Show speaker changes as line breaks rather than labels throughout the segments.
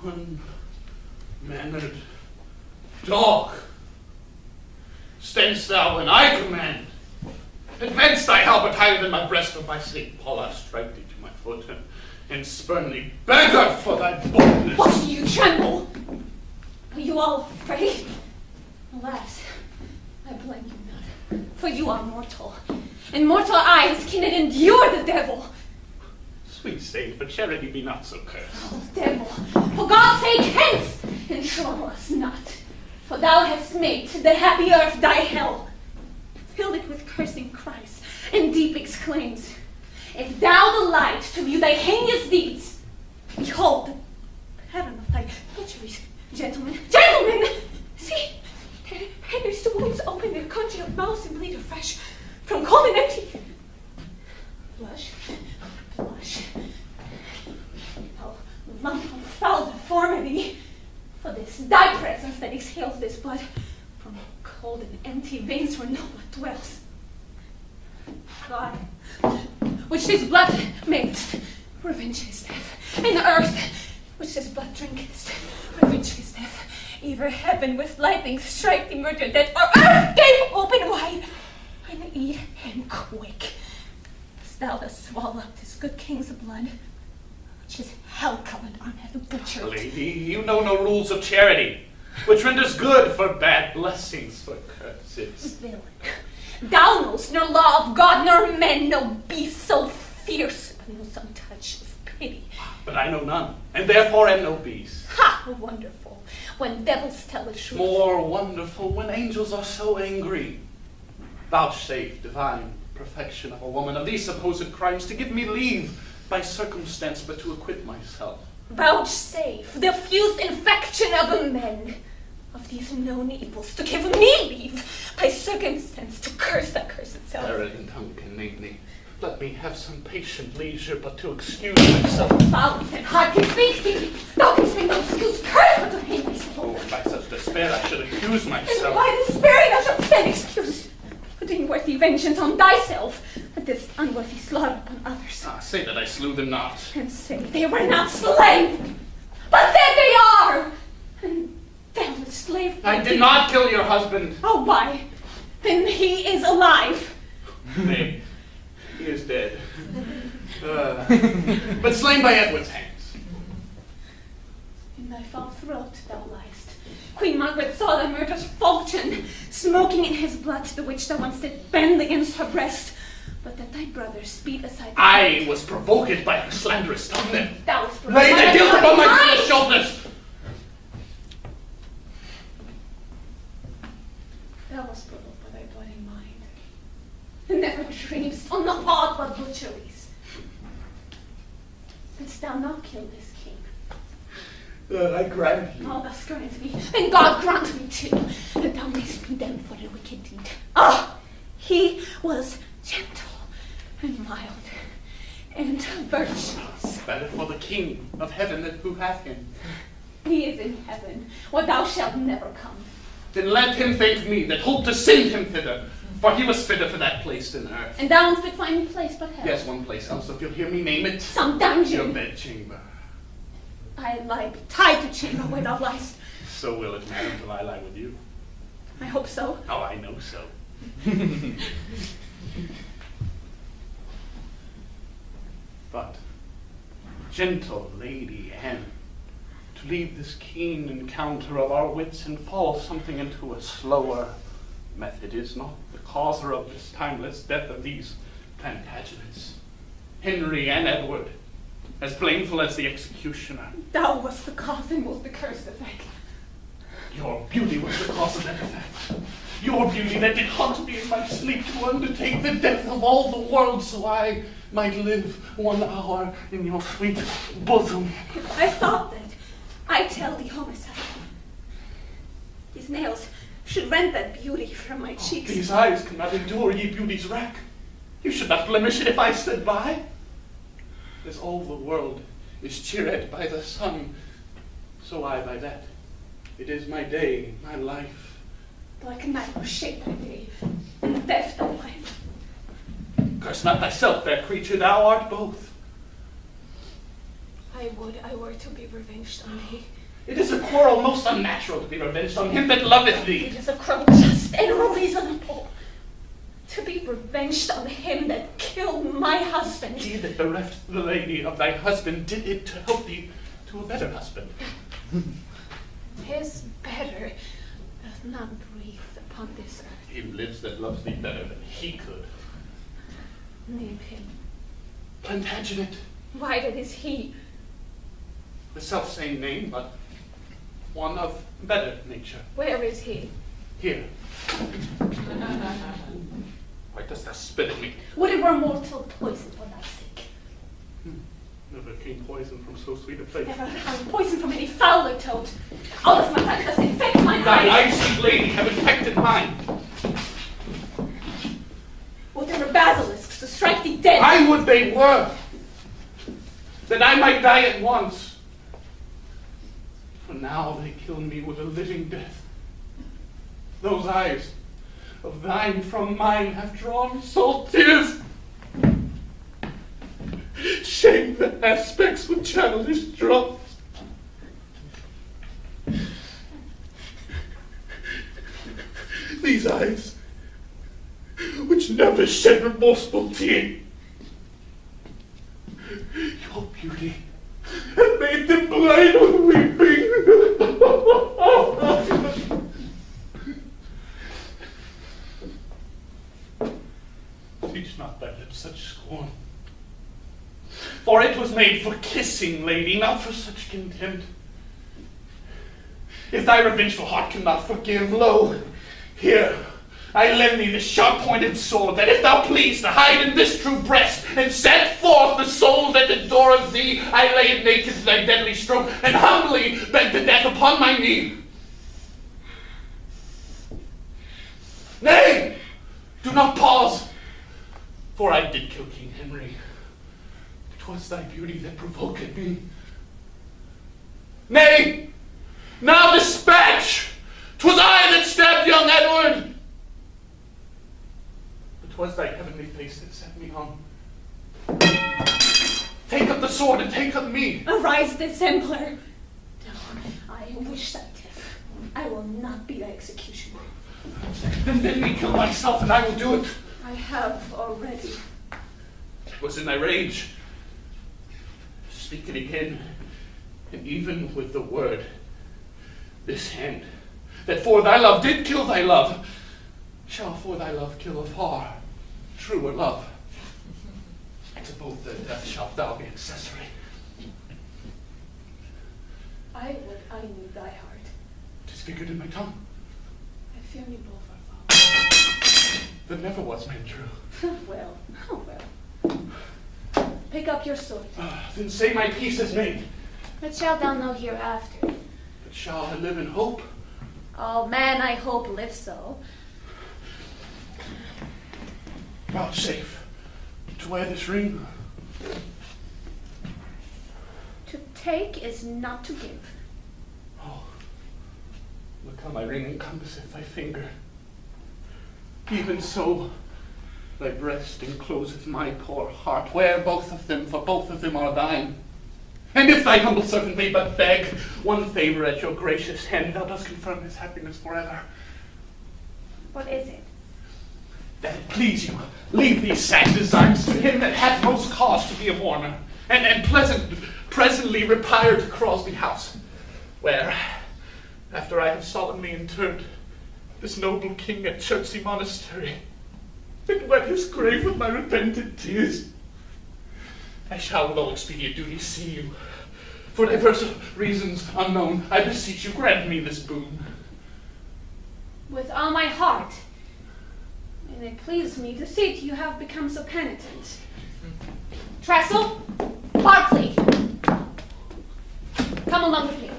unmannered dog, standst thou when I command? Advance thy halberd higher than my breast, or by St. Paul I'll strike thee to my foot and spurn thee beggar for thy boldness.
What do you tremble? Are you all afraid? Alas, I blame you not, for you are mortal, and mortal eyes cannot endure the devil.
Sweet saint, but charity be not so cursed.
Oh, devil, for God's sake, hence, and trouble us not, for thou hast made the happy earth thy hell. Fill it with cursing cries and deep exclaims. If thou the light to view thy heinous deeds, behold the pattern of thy butcheries. Gentlemen, see, there is the wounds open, their congealed mouths and bleed afresh from cold and empty. Blush. Oh, lump of foul deformity, for this thy presence that exhales this blood from cold and empty veins where no blood dwells. God, which this blood makes, revenge his death, and earth, which this blood drinketh, revenge his death. Either heaven with lightning strike the murdered dead, or earth gape open wide, and eat him quick. As thou dost swallow up this good king's blood, which is hell-colored arm hath butchered.
Lady, you know no rules of charity, which renders good for bad, blessings for curses.
Villain, thou knowest no law of God, nor men, no beast so fierce, but no some touch of pity.
But I know none, and therefore am no beast.
Ha! Wonderful, when devils tell the truth.
More wonderful when angels are so angry. Vouchsafe, divine perfection of a woman, of these supposed crimes, to give me leave by circumstance but to acquit myself.
Vouchsafe, the fused infection of a men, of these known evils, to give me leave by circumstance to curse that curse itself.
Arrogant tongue can name thee. Let me have some patient leisure but to excuse myself.
Foul and heart can speak thee. Thou canst make no excuse, curse but to hate myself.
Oh, by such despair I should accuse
And
myself.
why despairing thou shalt send excuse, putting worthy vengeance on thyself, but this unworthy slaughter upon others.
Ah, say that I slew them not.
And say they were not slain, but that they are, and them the slave.
I did not kill your husband.
Oh, why? Then he is alive.
Nay, he is dead. But slain by Edward's hands.
In thy foul throat thou liest. Queen Margaret saw thy murderous falchion smoking in his blood, the which thou once did bend against her breast, but that thy brother speed aside.
I was provoked by her slanderous tongue. Then
Thou wast
lay the guilt upon my brother's shoulders.
Thou wast provoked by thy bloody mind, and never dreams on the heart but butcheries. Didst thou not kill this king?
I grant you.
Oh, thus grant me, and God grant me too, that thou mayst condemn for the wicked deed. Ah, he was gentle and mild and virtuous.
Better for the King of heaven than who hath him.
He is in heaven, where thou shalt never come.
Then let him thank me that hope to send him thither, for he was fitter for that place than earth.
And thou unfit for any place but hell.
Yes, one place else, if you'll hear me name it.
Some dungeon.
Your bedchamber.
I lie tied to chamber where thou liest.
So will it, madam, till I lie with you.
I hope so.
Oh, I know so. But, gentle Lady Anne, to leave this keen encounter of our wits and fall something into a slower method is not the causer of this timeless death of these Plantagenets, Henry and Edward, as blameful as the executioner.
Thou wast the cause and was the cursed effect.
Your beauty was the cause of that effect. Your beauty that did haunt me in my sleep to undertake the death of all the world, so I might live 1 hour in your sweet bosom.
I thought that, I tell thee, homicide, these nails should rend that beauty from my cheeks.
These eyes cannot endure ye beauty's wrack. You should not blemish it if I stood by. As all the world is cheered by the sun, so I by that. It is my day, my life.
Like a man who shaped thy day, and the death thy life.
Curse not thyself, fair creature, thou art both.
I would I were to be revenged on thee.
It is a quarrel most unnatural to be revenged on him that loveth thee.
It is a crime just and reasonable to be revenged on him that killed my husband.
He that bereft the lady of thy husband did it to help thee to a better husband.
His better doth not breathe upon this earth.
Him lives that loves thee better than he could.
Name him.
Plantagenet.
Why that is he?
The self-same name, but one of better nature.
Where is he?
Here. Why dost thou spit at me?
Would it were mortal poison for thy sake.
Never came poison from so sweet a place.
Never have poison from any fouler toad. Out of my sight does infect my
Thine
eyes.
eyes, sweet lady, have infected mine.
Would there were basilisks to strike thee dead.
I would they were, that I might die at once. For now they kill me with a living death. Those eyes of thine from mine have drawn salt tears. Shame the aspects with childish drops. These eyes, which never shed remorseful tear, your beauty had made them blind with weeping. Teach not thy lips such scorn. For it was made for kissing, lady, not for such contempt. If thy revengeful heart cannot forgive, lo, here, I lend thee this sharp-pointed sword, that if thou please to hide in this true breast, and set forth the soul that adoreth thee, I lay it naked to thy deadly stroke, and humbly beg to death upon my knee. Nay, do not pause, for I did kill King Henry. 'Twas thy beauty that provoked me. Nay, now dispatch! 'Twas I that stabbed young Edward. But 'twas thy heavenly face that set me on. Take up the sword and take up me.
Arise, dissembler. No, I wish thy death. I will not be thy executioner.
Then bid me kill myself, and I will do it.
I have already.
It was in thy rage. Speak it again, and even with the word, this hand, that for thy love did kill thy love, shall for thy love kill a far truer love. To both their death shalt thou be accessory.
I would I knew thy heart.
'Tis figured in my tongue.
I fear me both are false.
That never was made true.
Well, oh well. Pick up your sword.
Then say my peace is made.
What shalt thou know hereafter?
But shall I live in hope?
All man, I hope, live so.
Vouchsafe to wear this ring.
To take is not to give.
Oh, look how my ring encompasseth thy finger. Even so, thy breast encloseth my poor heart. Wear both of them, for both of them are thine. And if thy humble servant may but beg one favor at your gracious hand, thou dost confirm his happiness forever.
What is it?
That it please you, leave these sad designs to him that hath most cause to be a mourner, and presently retire to Crosby House, where, after I have solemnly interred this noble king at Chertsey Monastery, and wet his grave with my repentant tears, I shall with all expedient duty see you. For diverse reasons unknown, I beseech you, grant me this boon.
With all my heart. And it pleases me to see that you have become so penitent. Trestle, Barclay, come along with me.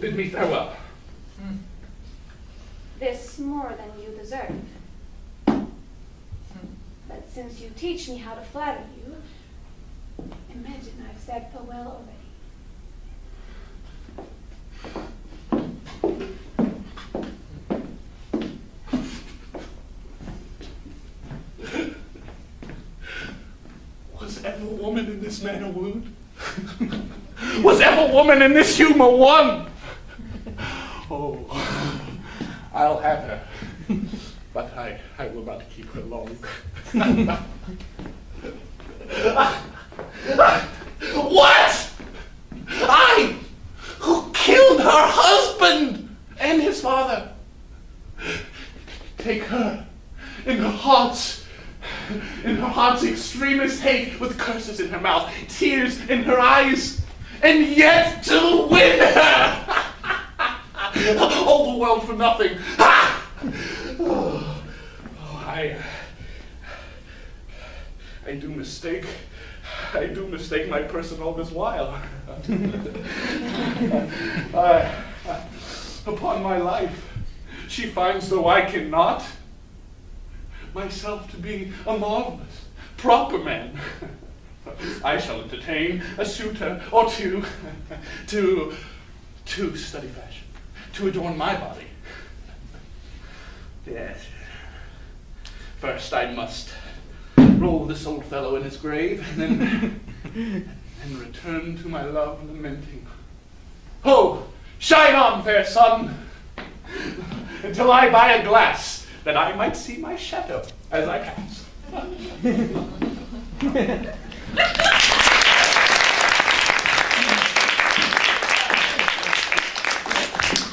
Bid me farewell.
This more than you deserve. But since you teach me how to flatter you, imagine I've said farewell already.
ever woman in this manor wooed? Was ever woman in this humor won? Oh, I'll have her, but I will not keep her long. What? I, who killed her husband and his father, take her in her heart's extremest hate, with curses in her mouth, tears in her eyes, and yet to win her! All the world for nothing. I do mistake my person all this while. Upon my life, she finds, though I cannot, myself to be a marvelous, proper man. I shall entertain a suitor or two to study fashion, to adorn my body. Yes. First I must roll this old fellow in his grave, and then return to my love lamenting. Ho! Shine on, fair sun, until I buy a glass, that I might see my shadow as I pass.